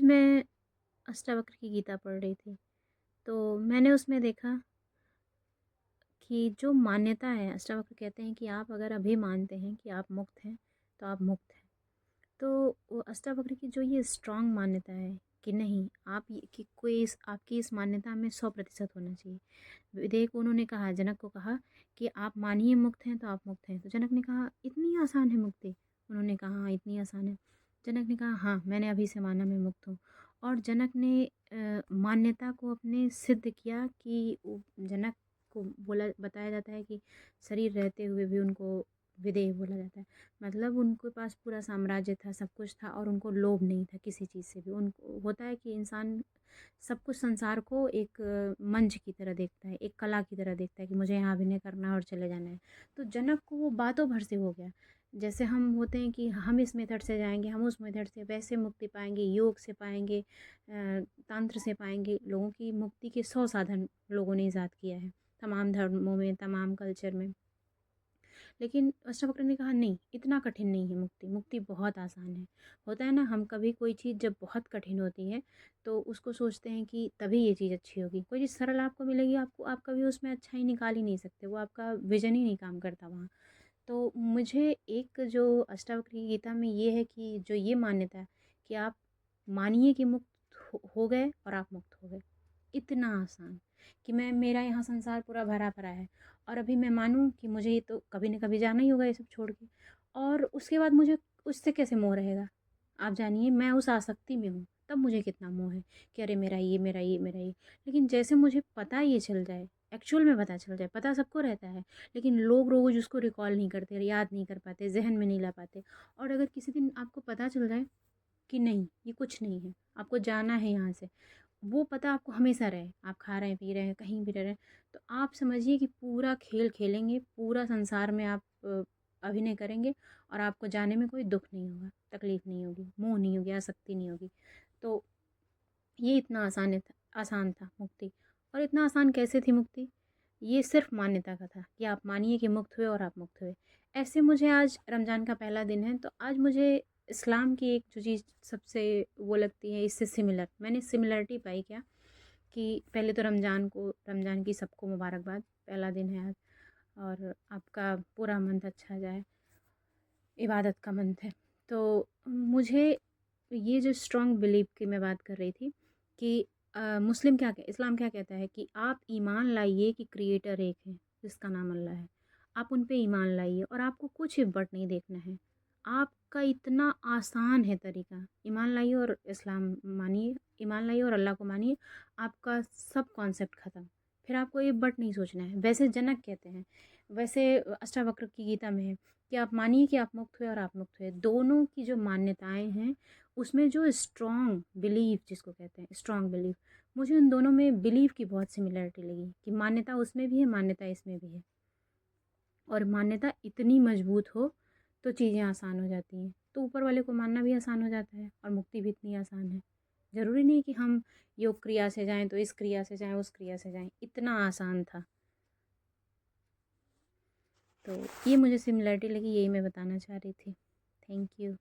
मैं अष्टावक्र की गीता पढ़ रही थी, तो मैंने उसमें देखा कि जो मान्यता है, अष्टावक्र कहते हैं कि आप अगर अभी मानते हैं कि आप मुक्त हैं, तो आप मुक्त हैं। तो वो अष्टावक्र की जो ये स्ट्रॉन्ग मान्यता है कि नहीं, आप ये कि कोई आपकी इस मान्यता में 100% होना चाहिए। विदेह को उन्होंने कहा, जनक को कहा कि आप मानिए मुक्त हैं तो आप मुक्त हैं। तो जनक ने कहा, इतनी आसान है मुक्ति? उन्होंने कहा, हाँ इतनी आसान है। जनक ने कहा, हाँ मैंने अभी से माना मैं मुक्त हूँ। और जनक ने मान्यता को अपने सिद्ध किया कि जनक को बोला बताया जाता है कि शरीर रहते हुए भी उनको विदेह बोला जाता है। मतलब उनके पास पूरा साम्राज्य था, सब कुछ था, और उनको लोभ नहीं था किसी चीज़ से भी। उनको होता है कि इंसान सब कुछ संसार को एक मंच की तरह देखता है, एक कला की तरह देखता है कि मुझे यहाँ अभिनय करना है और चले जाना है। तो जनक को वो बातों भर से हो गया। जैसे हम होते हैं कि हम इस मेथड से जाएंगे, हम उस मेथड से, वैसे मुक्ति पाएंगे, योग से पाएंगे, तंत्र से पाएंगे। लोगों की मुक्ति के 100 साधन लोगों ने ईजाद किया है, तमाम धर्मों में, तमाम कल्चर में। लेकिन अष्टावक्र ने कहा, नहीं, इतना कठिन नहीं है मुक्ति, मुक्ति बहुत आसान है। होता है ना, हम कभी कोई चीज़ जब बहुत कठिन होती है तो उसको सोचते हैं कि तभी ये चीज़ अच्छी होगी। कोई चीज़ सरल आपको मिलेगी, आपको आप कभी उसमें अच्छा ही निकाल ही नहीं सकते, वो आपका विजन ही नहीं काम करता वहाँ। तो मुझे एक जो अष्टावक्र की गीता में ये है कि जो ये मान्यता है कि आप मानिए कि मुक्त हो गए और आप मुक्त हो गए, इतना आसान कि मैं, मेरा यहाँ संसार पूरा भरा पड़ा है और अभी मैं मानूँ कि मुझे ये तो कभी न कभी जाना ही होगा ये सब छोड़ के, और उसके बाद मुझे उससे कैसे मोह रहेगा? आप जानिए, मैं उस आसक्ति में हूँ, तब मुझे कितना मोह है कि अरे मेरा ये, मेरा ये, मेरा ये। लेकिन जैसे मुझे पता ये चल जाए, एक्चुअल में पता चल जाए, पता सबको रहता है, लेकिन लोग रोज़ उसको रिकॉल नहीं करते, याद नहीं कर पाते, ज़हन में नहीं ला पाते। और अगर किसी दिन आपको पता चल जाए कि नहीं, ये कुछ नहीं है, आपको जाना है यहाँ से, वो पता आपको हमेशा रहे, आप खा रहे हैं, पी रहे हैं, कहीं भी रह रहे हैं, तो आप समझिए कि पूरा खेल खेलेंगे, पूरा संसार में आप अभिनय करेंगे, और आपको जाने में कोई दुख नहीं होगा, तकलीफ़ नहीं होगी, मोह नहीं होगी, आसक्ति नहीं होगी। तो ये इतना आसान था मुक्ति। और इतना आसान कैसे थी मुक्ति? ये सिर्फ मान्यता का था कि आप मानिए कि मुक्त हुए और आप मुक्त हुए। ऐसे मुझे आज रमज़ान का पहला दिन है, तो आज मुझे इस्लाम की एक जो चीज़ सबसे वो लगती है इससे सिमिलर, मैंने सिमिलरिटी पाई क्या, कि पहले तो रमज़ान की सबको मुबारकबाद, पहला दिन है आज, और आपका पूरा मंथ अच्छा जाए, इबादत का मंथ है। तो मुझे ये जो स्ट्रॉन्ग बिलीव की मैं बात कर रही थी कि इस्लाम क्या कहता है कि आप ईमान लाइए कि क्रिएटर एक है, जिसका नाम अल्लाह है। आप उन पे ईमान लाइए और आपको कुछ इफ़र्ट नहीं देखना है। आपका इतना आसान है तरीका, ईमान लाइए और इस्लाम मानिए, ईमान लाइए और अल्लाह को मानिए, आपका सब कॉन्सेप्ट ख़त्म। फिर आपको इफ़र्ट नहीं सोचना है। वैसे जनक कहते हैं, वैसे अष्टावक्र की गीता में है कि आप मानिए कि आप मुक्त हुए और आप मुक्त हुए। दोनों की जो मान्यताएँ हैं, उसमें जो स्ट्रॉन्ग बिलीव जिसको कहते हैं, स्ट्रॉन्ग बिलीव, मुझे उन दोनों में बिलीव की बहुत सिमिलरिटी लगी कि मान्यता उसमें भी है, मान्यता इसमें भी है। और मान्यता इतनी मजबूत हो तो चीज़ें आसान हो जाती हैं। तो ऊपर वाले को मानना भी आसान हो जाता है और मुक्ति भी इतनी आसान है। ज़रूरी नहीं कि हम योग क्रिया से जाएँ तो इस क्रिया से जाएँ, उस क्रिया से जाएँ, इतना आसान था। तो ये मुझे सिमिलरिटी लगी, यही मैं बताना चाह रही थी। Thank you.